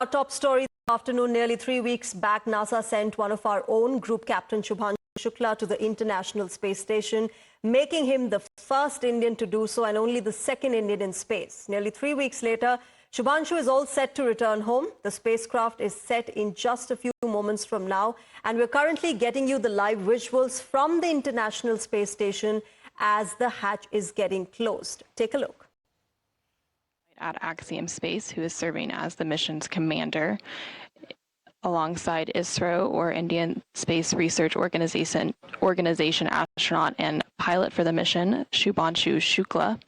Our top story this afternoon, nearly 3 weeks back, NASA sent one of our own group captain, Shubhanshu Shukla, to the International Space Station, making him the first Indian to do so and only the second Indian in space. Nearly 3 weeks later, Shubhanshu is all set to return home. The spacecraft is set in just a few moments from now, and we're currently getting you the live visuals from the International Space Station as the hatch is getting closed. Take a look. At Axiom Space, who is serving as the mission's commander, alongside ISRO, or Indian Space Research Organization astronaut and pilot for the mission, Shubhanshu Shukla.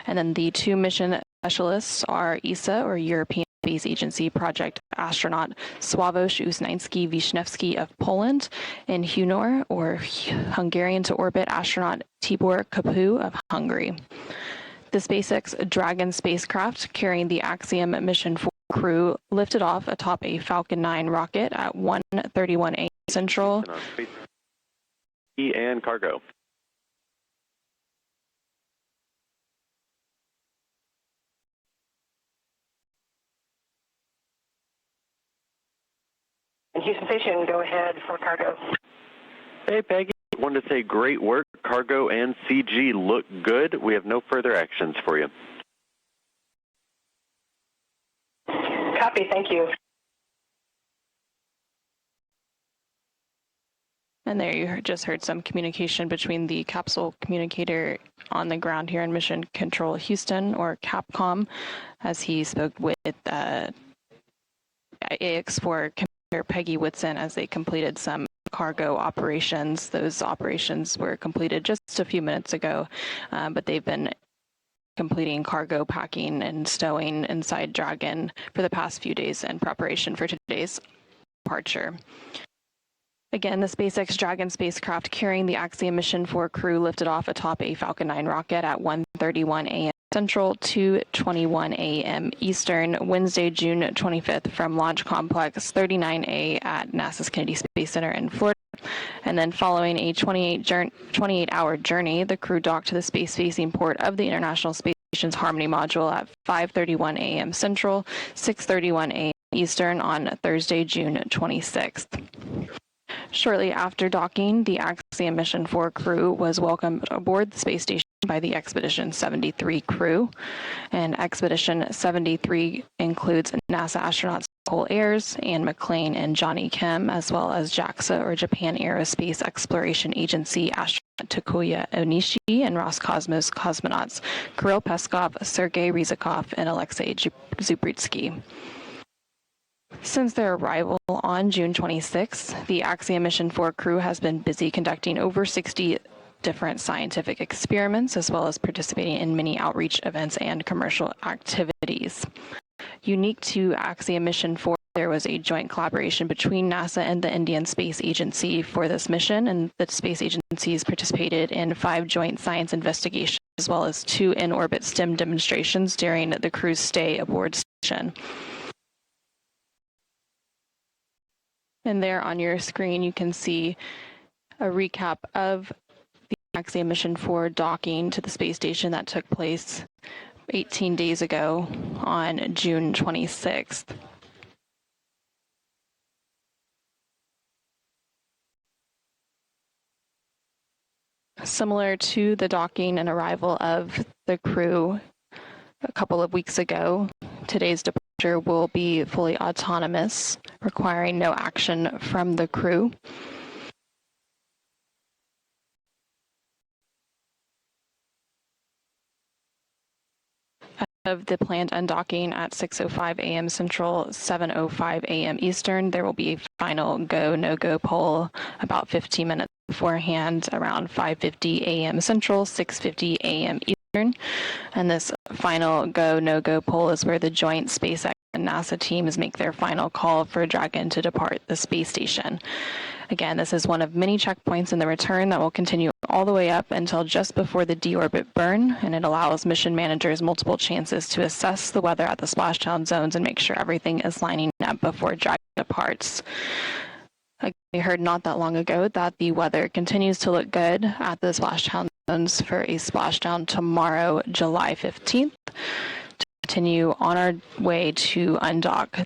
And then the two mission specialists are ESA, or European Space Agency project astronaut Sławomir Wisniewski of Poland, and Hunor, or Hungarian to orbit astronaut Tibor Kapu of Hungary. The SpaceX Dragon spacecraft carrying the Axiom mission 4 crew lifted off atop a Falcon 9 rocket at 1:31 a.m. Central. And cargo. Houston Station, go ahead for cargo. Hey, Peggy. Wanted to say great work. Cargo and CG look good. We have no further actions for you. Copy, thank you. And there you just heard some communication between the capsule communicator on the ground here in Mission Control Houston, or CAPCOM, as he spoke with AX4 Commander Peggy Whitson as they completed some cargo operations. Those operations were completed just a few minutes ago, but they've been completing cargo packing and stowing inside Dragon for the past few days in preparation for today's departure. Again, the SpaceX Dragon spacecraft carrying the Axiom mission 4 crew lifted off atop a Falcon 9 rocket at 1:31 a.m. Central, 2:21 a.m. Eastern, Wednesday, June 25th, from Launch Complex 39A at NASA's Kennedy Space Center in Florida. And then following a 28-hour journey, the crew docked to the space-facing port of the International Space Station's Harmony module at 5:31 a.m. Central, 6:31 a.m. Eastern on Thursday, June 26th. Shortly after docking, the Axiom Mission 4 crew was welcomed aboard the space station by the Expedition 73 crew. And Expedition 73 includes NASA astronauts Cole Ayers, Anne McClain, and Johnny Kim, as well as JAXA, or Japan Aerospace Exploration Agency astronaut Takuya Onishi, and Roscosmos cosmonauts Kirill Peskov, Sergei Ryzhikov, and Alexei Zubritsky. Since their arrival on June 26, the Axiom Mission 4 crew has been busy conducting over 60 different scientific experiments, as well as participating in many outreach events and commercial activities. Unique to Axiom Mission 4, there was a joint collaboration between NASA and the Indian Space Agency for this mission, and the space agencies participated in 5 joint science investigations, as well as 2 in-orbit STEM demonstrations during the crew's stay aboard station. And there on your screen, you can see a recap of the Axiom Mission 4 docking to the space station that took place 18 days ago on June 26th. Similar to the docking and arrival of the crew a couple of weeks ago, today's departure will be fully autonomous, requiring no action from the crew. Of the planned undocking at 6:05 a.m. Central, 7:05 a.m. Eastern, there will be a final go, no-go poll about 15 minutes beforehand, around 5:50 a.m. Central, 6:50 a.m. Eastern. And this final go, no-go poll is where the joint SpaceX and NASA teams make their final call for Dragon to depart the space station. Again, this is one of many checkpoints in the return that will continue all the way up until just before the deorbit burn, and it allows mission managers multiple chances to assess the weather at the splashdown zones and make sure everything is lining up before Dragon departs. We heard not that long ago that the weather continues to look good at the splashdown zones for a splashdown tomorrow, July 15th, to continue on our way to undock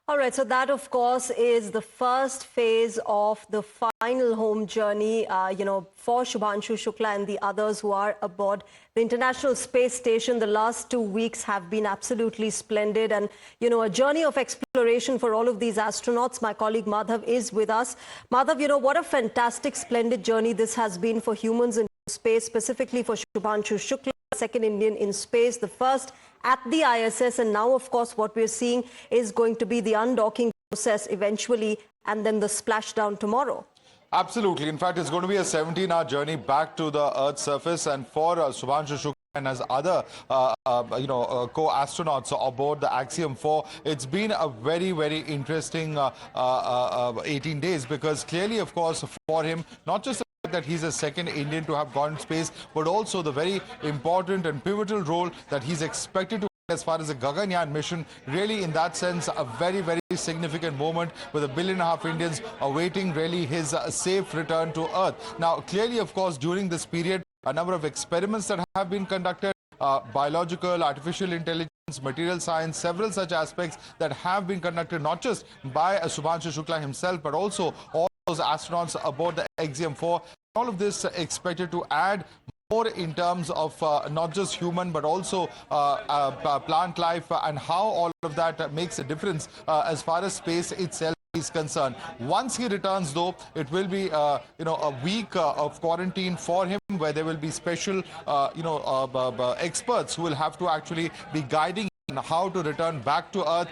All right, so that, of course, is the first phase of the final home journey, for Shubhanshu Shukla and the others who are aboard the International Space Station. The last 2 weeks have been absolutely splendid and, a journey of exploration for all of these astronauts. My colleague Madhav is with us. Madhav, what a fantastic, splendid journey this has been for humans in space, specifically for Shubhanshu Shukla, second Indian in space, the first at the ISS, and now, of course, what we're seeing is going to be the undocking process eventually, and then the splashdown tomorrow. Absolutely. In fact, it's going to be a 17-hour journey back to the Earth's surface, and for Shubhanshu Shukla and as other, co-astronauts aboard the Axiom 4, it's been a very, very interesting 18 days, because clearly, of course, for him, not just that he's a second Indian to have gone to space, but also the very important and pivotal role that he's expected to as far as the Gaganyaan mission. Really, in that sense, a very, very significant moment with 1.5 billion Indians awaiting really his safe return to Earth. Now, clearly, of course, during this period, a number of experiments that have been conducted, biological, artificial intelligence, material science, several such aspects that have been conducted not just by Shubhanshu Shukla himself, but also all those astronauts aboard the Axiom 4. All of this expected to add more in terms of not just human but also plant life, and how all of that makes a difference as far as space itself is concerned. Once he returns, though, it will be a week of quarantine for him, where there will be special experts who will have to actually be guiding him how to return back to Earth.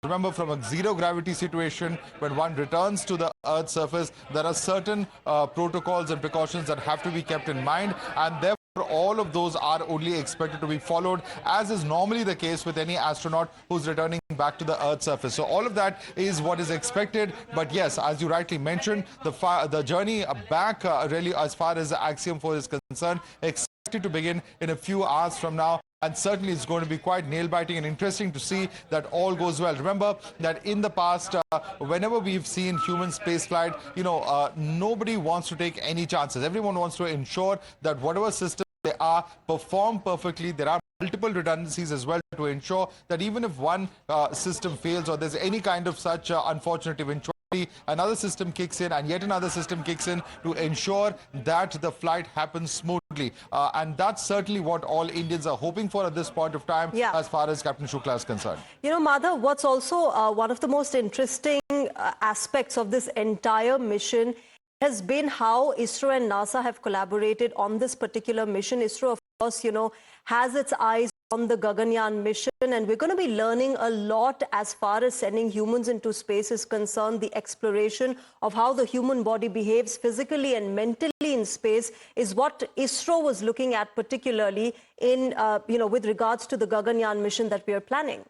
Remember, from a zero gravity situation, when one returns to the Earth's surface, there are certain protocols and precautions that have to be kept in mind, and therefore all of those are only expected to be followed, as is normally the case with any astronaut who's returning back to the Earth's surface. So all of that is what is expected. But yes, as you rightly mentioned, the journey back really, as far as the Axiom 4 is concerned, expected to begin in a few hours from now. And certainly it's going to be quite nail-biting and interesting to see that all goes well. Remember that in the past, whenever we've seen human spaceflight, nobody wants to take any chances. Everyone wants to ensure that whatever system they are perform perfectly. There are multiple redundancies as well to ensure that even if one system fails or there's any kind of such unfortunate eventuality, another system kicks in and yet another system kicks in to ensure that the flight happens smoothly. And that's certainly what all Indians are hoping for at this point of time, as far as Captain Shukla is concerned. Madhav, what's also one of the most interesting aspects of this entire mission has been how ISRO and NASA have collaborated on this particular mission. ISRO, of course, has its eyes on the Gaganyaan mission, and we're going to be learning a lot as far as sending humans into space is concerned. The exploration of how the human body behaves physically and mentally in space is what ISRO was looking at, particularly in, with regards to the Gaganyaan mission that we are planning.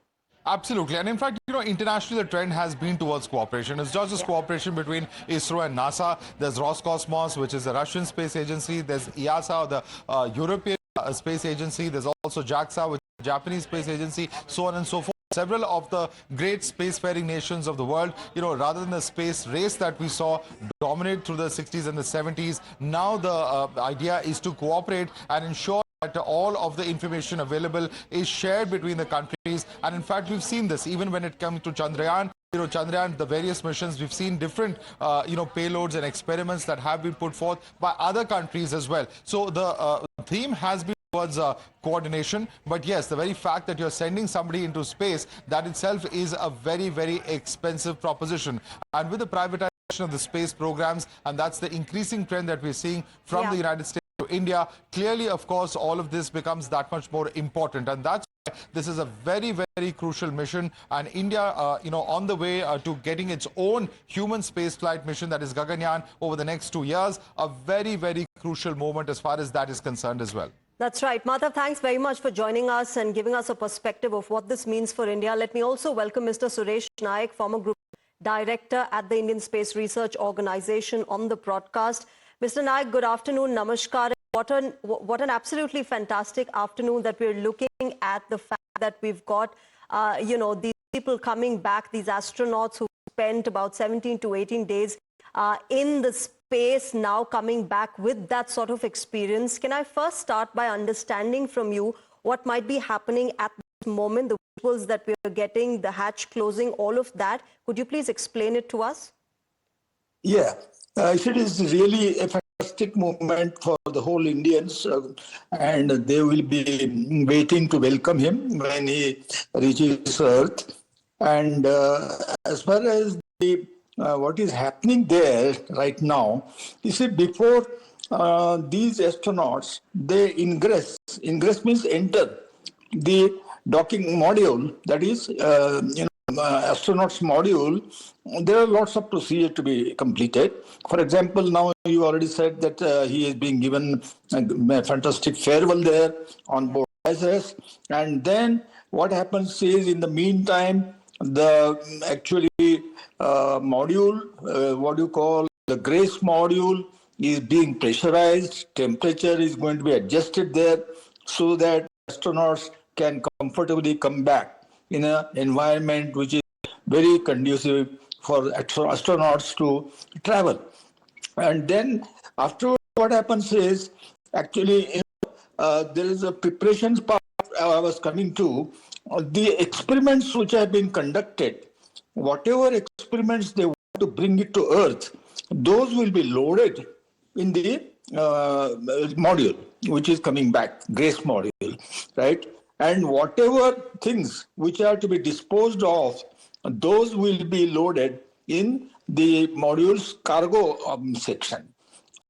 Absolutely. And in fact, internationally, the trend has been towards cooperation. It's not just cooperation between ISRO and NASA. There's Roscosmos, which is the Russian space agency. There's EASA, the European space agency. There's also JAXA, which is the Japanese space agency, so on and so forth. Several of the great spacefaring nations of the world, rather than the space race that we saw dominate through the 60s and the 70s, now the idea is to cooperate and ensure that all of the information available is shared between the countries. And in fact, we've seen this even when it comes to Chandrayaan. Chandrayaan, the various missions, we've seen different, payloads and experiments that have been put forth by other countries as well. So the theme has been towards coordination. But yes, the very fact that you're sending somebody into space, that itself is a very, very expensive proposition. And with the privatization of the space programs, and that's the increasing trend that we're seeing from the United States to India, clearly, of course, all of this becomes that much more important. And that's why this is a very, very crucial mission. And India, on the way to getting its own human spaceflight mission, that is Gaganyaan, over the next 2 years, a very, very crucial moment as far as that is concerned as well. That's right. Madhav, thanks very much for joining us and giving us a perspective of what this means for India. Let me also welcome Mr. Suresh Naik, former Group Director at the Indian Space Research Organization, on the broadcast. Mr. Naik, good afternoon. Namaskar. What an absolutely fantastic afternoon that we're looking at the fact that we've got, these people coming back, these astronauts who spent about 17 to 18 days in the space, now coming back with that sort of experience. Can I first start by understanding from you what might be happening at the moment, the visuals that we are getting, the hatch closing, all of that. Could you please explain it to us? Yeah, it is really a fantastic moment for the whole Indians, and they will be waiting to welcome him when he reaches Earth. And as far as the what is happening there right now, you see, before these astronauts, they ingress means enter the docking module, that is, astronauts module. There are lots of procedures to be completed. For example, now you already said that he is being given a fantastic farewell there on board ISS. And then what happens is, in the meantime, the actually module, what you call the grace module, is being pressurized. Temperature is going to be adjusted there so that astronauts can comfortably come back in an environment which is very conducive for astronauts to travel. And then after, what happens is, actually, there is a preparations part I was coming to. The experiments which have been conducted, whatever experiments they want to bring it to Earth, those will be loaded in the module, which is coming back, GRACE module, right? And whatever things which are to be disposed of, those will be loaded in the module's cargo section.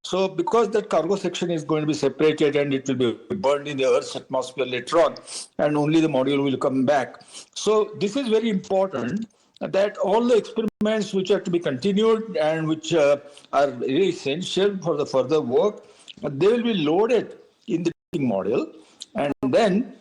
So because that cargo section is going to be separated and it will be burned in the Earth's atmosphere later on, and only the module will come back. So this is very important, that all the experiments which are to be continued and which are very essential for the further work, they will be loaded in the module. And then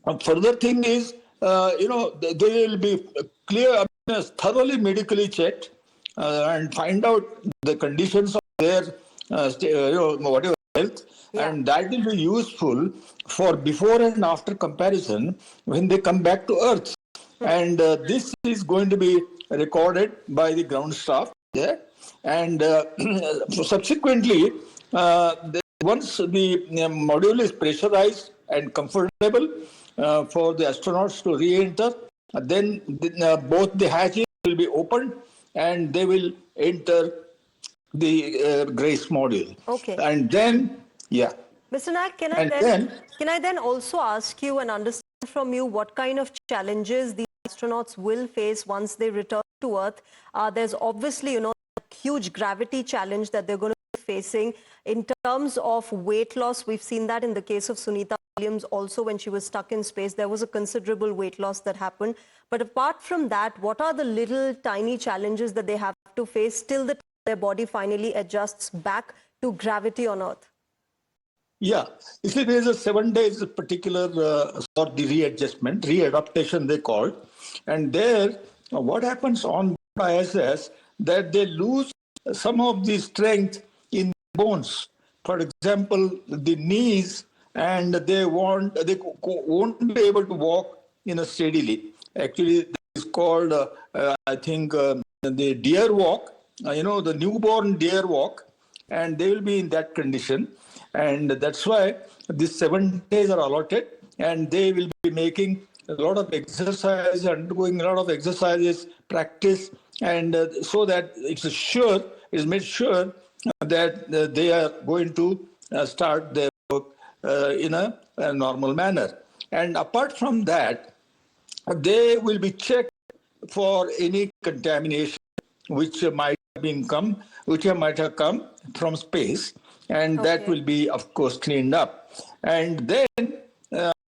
a further thing is, they will be clear, thoroughly medically checked and find out the conditions of their whatever health, and that will be useful for before and after comparison when they come back to Earth. And this is going to be recorded by the ground staff there, and subsequently, once the module is pressurized and comfortable for the astronauts to re-enter, then both the hatches will be opened and they will enter the GRACE module. Okay. And then, yeah. Mr. Naik, can I then also ask you and understand from you what kind of challenges the astronauts will face once they return to Earth? There's obviously, a huge gravity challenge that they're going to be facing. In terms of weight loss, we've seen that in the case of Sunita Williams also, when she was stuck in space, there was a considerable weight loss that happened. But apart from that, what are the little tiny challenges that they have to face till the time their body finally adjusts back to gravity on Earth? Yeah, you see, there's a 7 days particular sort the readjustment, readaptation they call it. And there, what happens on ISS, that they lose some of the strength in bones. For example, the knees, and they won't be able to walk steadily. Actually, it's called, I think, the deer walk, the newborn deer walk, and they will be in that condition. And that's why these 7 days are allotted, and they will be making a lot of exercise, undergoing a lot of exercises, practice, and so that it's made sure that they are going to start their work in a normal manner. And apart from that, they will be checked for any contamination which might have come from space, and that will be, of course, cleaned up. And then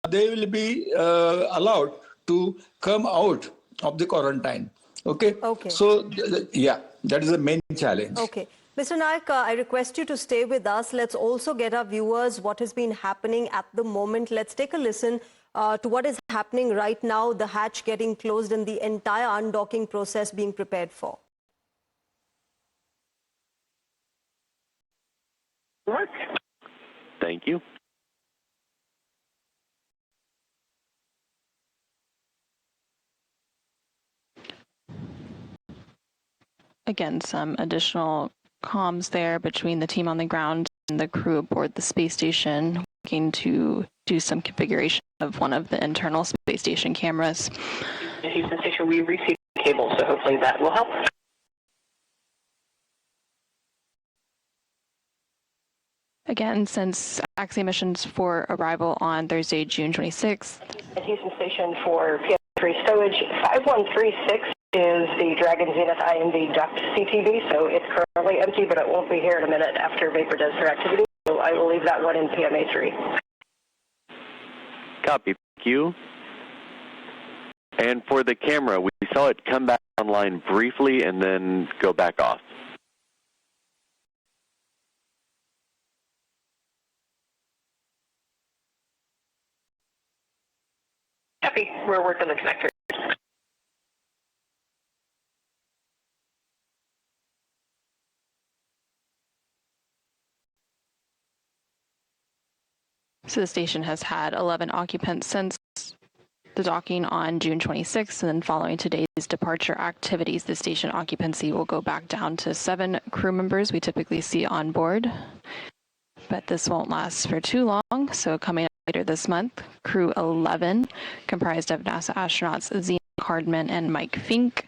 they will be allowed to come out of the quarantine. Okay? So, that is the main challenge. Okay. Mr. Naik, I request you to stay with us. Let's also get our viewers what has been happening at the moment. Let's take a listen to what is happening right now, the hatch getting closed and the entire undocking process being prepared for. Thank you. Again, some additional comms there between the team on the ground and the crew aboard the space station, working to do some configuration of one of the internal space station cameras. Houston Station, we received the cable, so hopefully that will help. Again, since Axiom missions for arrival on Thursday, June 26th. At Houston Station for PS3 stowage, 5136 is the Dragon Zenith IMD duct CTV, so it's currently empty, but it won't be here in a minute after Vapor does her activity. So I will leave that one in PMA3. Copy. Thank you. And for the camera, we saw it come back online briefly and then go back off. Copy. We're working the connector. So the station has had 11 occupants since the docking on June 26th, and then following today's departure activities, the station occupancy will go back down to 7 crew members we typically see on board. But this won't last for too long, so coming up later this month, crew 11, comprised of NASA astronauts Zena Hardman and Mike Fink,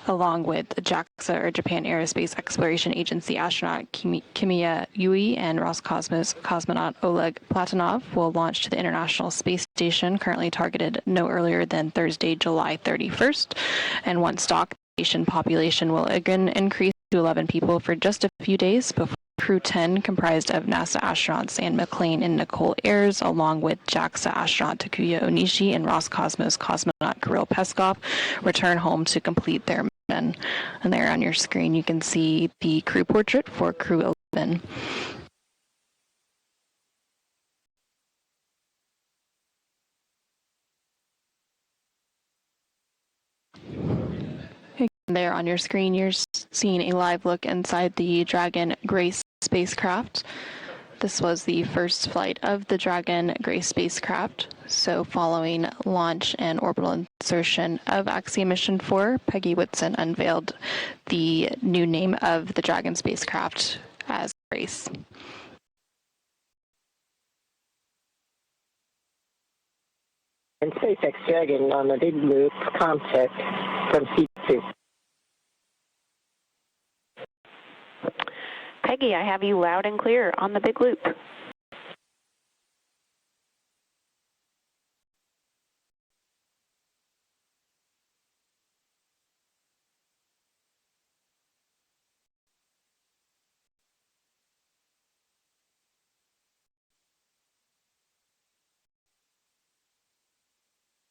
along with JAXA, or Japan Aerospace Exploration Agency astronaut Kimiya Yui and Roscosmos cosmonaut Oleg Platonov, will launch to the International Space Station, currently targeted no earlier than Thursday, July 31st. And once docked, the station population will again increase to 11 people for just a few days before Crew 10, comprised of NASA astronauts Anne McClain and Nicole Ayers, along with JAXA astronaut Takuya Onishi and Roscosmos cosmonaut Kirill Peskov, return home to complete their mission. And there on your screen, you can see the crew portrait for Crew 11. There on your screen, you're seeing a live look inside the Dragon Grace spacecraft. This was the first flight of the Dragon Grace spacecraft. So following launch and orbital insertion of Axiom Mission 4, Peggy Whitson unveiled the new name of the Dragon spacecraft as Grace. And SpaceX Dragon on the big loop contact from C2. Peggy, I have you loud and clear on the big loop.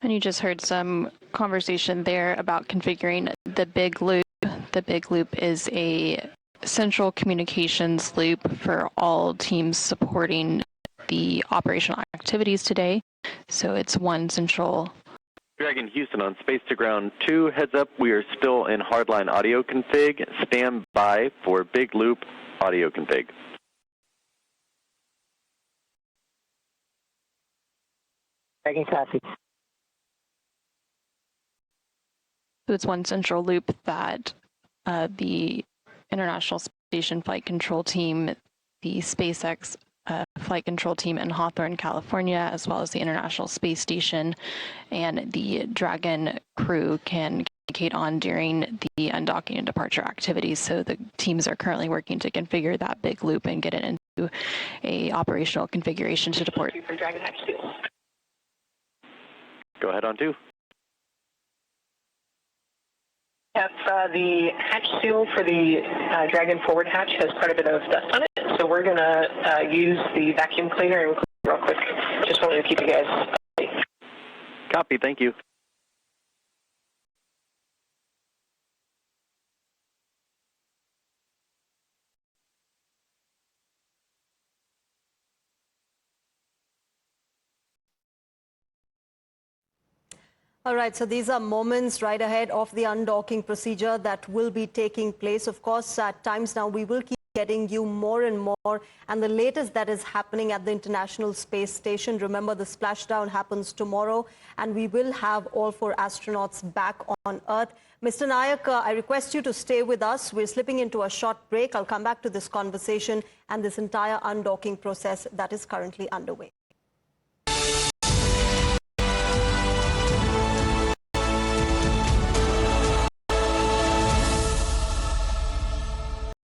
And you just heard some conversation there about configuring the big loop. The big loop is a central communications loop for all teams supporting the operational activities today. So it's one central. Dragon Houston on Space to Ground 2. Heads up, we are still in hardline audio config. Stand by for big loop audio config. Dragon copy. So it's one central loop that the International Station Flight Control Team, the SpaceX Flight Control Team in Hawthorne, California, as well as the International Space Station and the Dragon crew can communicate on during the undocking and departure activities. So the teams are currently working to configure that big loop and get it into a operational configuration to depart. Go ahead on 2. Yep, the hatch seal for the Dragon forward hatch has quite a bit of dust on it, so we're going to use the vacuum cleaner and clean real quick. Just wanted to keep you guys updated. Copy, thank you. All right, so these are moments right ahead of the undocking procedure that will be taking place. Of course, at times now we will keep getting you more and more, and the latest that is happening at the International Space Station. Remember, the splashdown happens tomorrow, and we will have all 4 astronauts back on Earth. Mr. Naik, I request you to stay with us. We're slipping into a short break. I'll come back to this conversation and this entire undocking process that is currently underway.